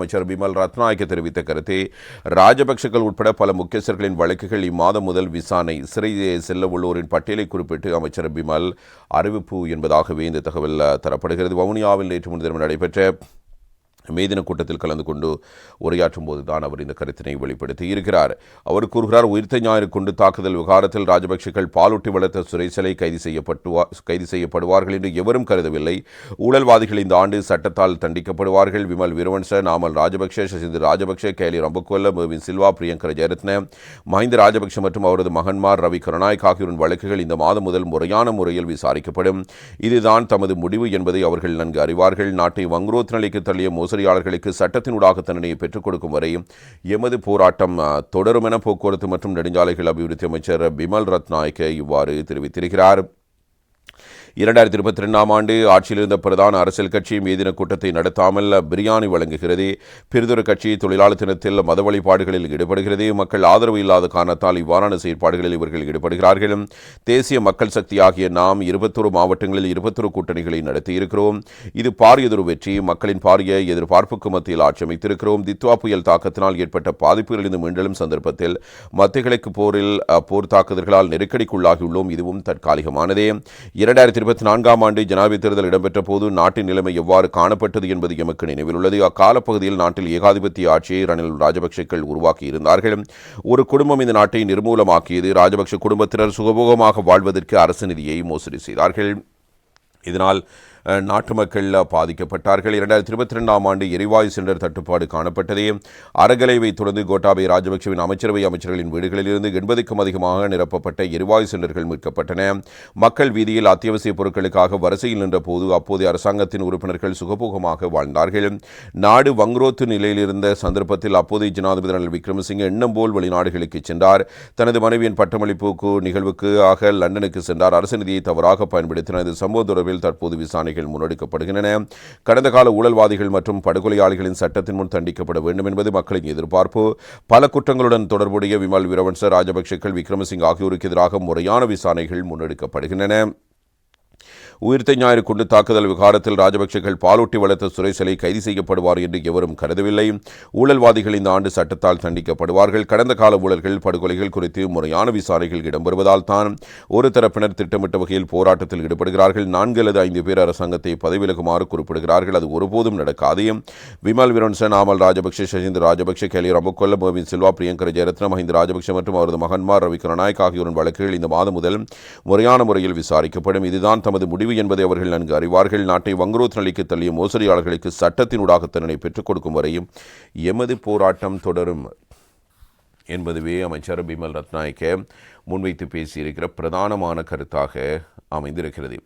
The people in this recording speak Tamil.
அமைச்சர் பிமல் ரத்நாயக்க தெரிவித்த கருத்தை ராஜபக்சர்கள் உட்பட பல முக்கியஸ்தர்களின் வழக்குகள் இம்மாதம் முதல் விசாரணை சிறை செல்ல உள்ளோரின் பட்டியலை குறிப்பிட்டு அமைச்சர் பிமல் அறிவிப்பு என்பதாகவே இந்த தகவல் தரப்படுகிறது. வவுனியாவில் நேற்று முன்தினம் நடைபெற்ற மேதின கூட்டத்தில் கலந்து கொண்டு உரையாற்றும் போதுதான் அவர் இந்த கருத்தினை வெளிப்படுத்தி இருக்கிறார். அவர் கூறுகிறார், உயிர்த்த ஞாயிறு கொண்டு தாக்குதல் விவகாரத்தில் ராஜபக்சர்கள் பாலூட்டி வளர்த்த சுரேசலை கைது செய்யப்படுவார்கள் என்று எவரும் கருதவில்லை. ஊழல்வாதிகள் இந்த ஆண்டு சட்டத்தால் தண்டிக்கப்படுவார்கள். விமல் வீரவன்ச, நாமல் ராஜபக்ஷ, சசிந்த ராஜபக்ஷ, கேலி ரம்புக்கொல்ல, மேவின் சில்வா, பிரியங்கர ஜெயரத்ன, மஹிந்த ராஜபக்ஷ மற்றும் அவரது மகன்மார் ரவி கருணாநாயக் ஆகியோரின் வழக்குகள் இந்த மாதம் முதல் முறையான முறையில் விசாரிக்கப்படும். இதுதான் தமது முடிவு என்பதை அவர்கள் நன்கு அறிவார்கள். நாட்டை வங்குரோத் நிலைக்கு தள்ளிய மோசடியாளர்களுக்கு சட்டத்தினூடாக தண்டனையை பெற்றுக் கொடுக்கும் வரை எமது போராட்டம் தொடரும் என போக்குவரத்து மற்றும் நெடுஞ்சாலைகள் அபிவிருத்தி அமைச்சர் பிமல் ரத்நாயக்க இவ்வாறு தெரிவித்திருக்கிறார். 2022ஆம் ஆண்டு ஆட்சியில் இருந்த பிரதான அரசியல் கட்சி மேதின கூட்டத்தை நடத்தாமல் பிரியாணி வழங்குகிறது. பிரிதொரு கட்சி தொழிலாளர் தினத்தில் மத வழிபாடுகளில் ஈடுபடுகிறது. மக்கள் ஆதரவு இல்லாத காரணத்தால் இவ்வாறான செயற்பாடுகளில் இவர்கள் ஈடுபடுகிறார்கள். தேசிய மக்கள் சக்தி ஆகிய நாம் 21 மாவட்டங்களில் 21 கூட்டணிகளை நடத்தியிருக்கிறோம். இது பாரியதொரு வெற்றி. மக்களின் பாரிய எதிர்பார்ப்புக்கு மத்தியில் ஆட்சி அமைத்திருக்கிறோம். தித்வா புயல் தாக்கத்தினால் ஏற்பட்ட பாதிப்புகளிலிருந்து மீண்டலும் சந்தர்ப்பத்தில் மத்திய கிழக்கு போர் தாக்குதல்களால் நெருக்கடிக்குள்ளாகியுள்ளோம். இதுவும் தற்காலிகமானதே. 2024ஆம் ஆண்டு ஜனாதிபதி தேர்தல் இடம்பெற்ற போது நாட்டின் நிலைமை எவ்வாறு காணப்பட்டது என்பது எமக்கு நினைவில் உள்ளது. அக்காலப்பகுதியில் நாட்டில் ஏகாதிபத்திய ஆட்சியை ரணில் ராஜபக்சேக்கள் உருவாக்கியிருந்தார்கள். ஒரு குடும்பம் இந்த நாட்டை நிர்மூலமாக்கியது. ராஜபக்ச குடும்பத்தினர் சுகபோகமாக வாழ்வதற்கு அரசு நிதியை மோசடி செய்தார்கள். இதனால் நாட்டு மக்கள் பாதிக்கப்பட்டார்கள். 2022ஆம் ஆண்டு எரிவாயு சிலிண்டர் தட்டுப்பாடு காணப்பட்டது. அறகலைவை தொடர்ந்து கோட்டாபய ராஜபக்சவின் அமைச்சர்களின் வீடுகளிலிருந்து 80க்கும் அதிகமாக நிரப்பப்பட்ட எரிவாயு சிலிண்டர்கள் மீட்கப்பட்டன. மக்கள் வீதியில் அத்தியாவசிய பொருட்களுக்காக வரிசையில் நின்ற போது அப்போதைய அரசாங்கத்தின் உறுப்பினர்கள் சுகபோகமாக வாழ்ந்தார்கள். நாடு வங்குரோத்து நிலையில் இருந்த சந்தர்ப்பத்தில் அப்போதைய ஜனாதிபதி ரணில் விக்ரமசிங்கே எண்ணம் போல் வெளிநாடுகளுக்கு சென்றார். தனது மனைவியின் பட்டமளிப்பு நிகழ்வுக்காக லண்டனுக்கு சென்றார். அரசு நிதியை தவறாக பயன்படுத்தினார். இந்த சம்பவம் தொடர்பில் தற்போது விசாரணைகள் முன்னெடுக்கப்படுகின்றன. கடந்த கால ஊழல்வாதிகள் மற்றும் படுகொலையாளிகளின் சட்டத்தின் முன் தண்டிக்கப்பட வேண்டும் என்பது மக்களின் எதிர்பார்ப்பு. பல குற்றங்களுடன் தொடர்புடைய விமல் வீரவன்ச, ராஜபக்சேக்கள், விக்ரமசிங்க ஆகியோருக்கு எதிராக முறையான விசாரணைகள் முன்னெடுக்கப்படுகின்றன. உயிர்த்த ஞாயிறு கொண்டு தாக்குதல் விவகாரத்தில் ராஜபக்சேக்கள் பாலூட்டி வளர்த்த சுரேசலை கைது செய்யப்படுவார் என்று எவரும் கருதவில்லை. ஊழல்வாதிகள் இந்த ஆண்டு சட்டத்தால் தண்டிக்கப்படுவார்கள். கடந்த கால ஊழல்கள், படுகொலைகள் குறித்து முறையான விசாரணைகள் இடம்பெறுவதால் தான் ஒரு தரப்பினர் திட்டமிட்ட வகையில் போராட்டத்தில் ஈடுபடுகிறார்கள். 4 அல்லது 5 பேர் அரசாங்கத்தை பதவிவிலகுமாறு குறிப்பிடுகிறார்கள். அது ஒருபோதும் நடக்காது. விமல் வீரவன்ச, நாமல் ராஜபக்ஷ, சசிந்த ராஜபக்ஷ, கேலி ரம்புக்கொல்ல, மேவின் சில்வா, பிரியங்கர ஜெயரத்ன, மஹிந்த ராஜபக்ஷ மற்றும் அவரது மகன்மார் ரவி கருணாநாயக் ஆகியோரின் வழக்குகள் இந்த மாதம் முதல் முறையான முறையில் விசாரிக்கப்படும். இதுதான் தமது முடிவு என்பதை அவர்கள் நன்கு அறிவார்கள். நாட்டை வங்குரோத் நிலைக்கு தள்ளிய மோசடியாளர்களுக்கு சட்டத்தினூடாக தண்டனை பெற்றுக் கொடுக்கும் வரையும் எமது போராட்டம் தொடரும் என்பதுவே அமைச்சர் பிமல் ரத்நாயக்க முன்வைத்து பேசியிருக்கிற பிரதானமான கருத்தாக அமைந்திருக்கிறது.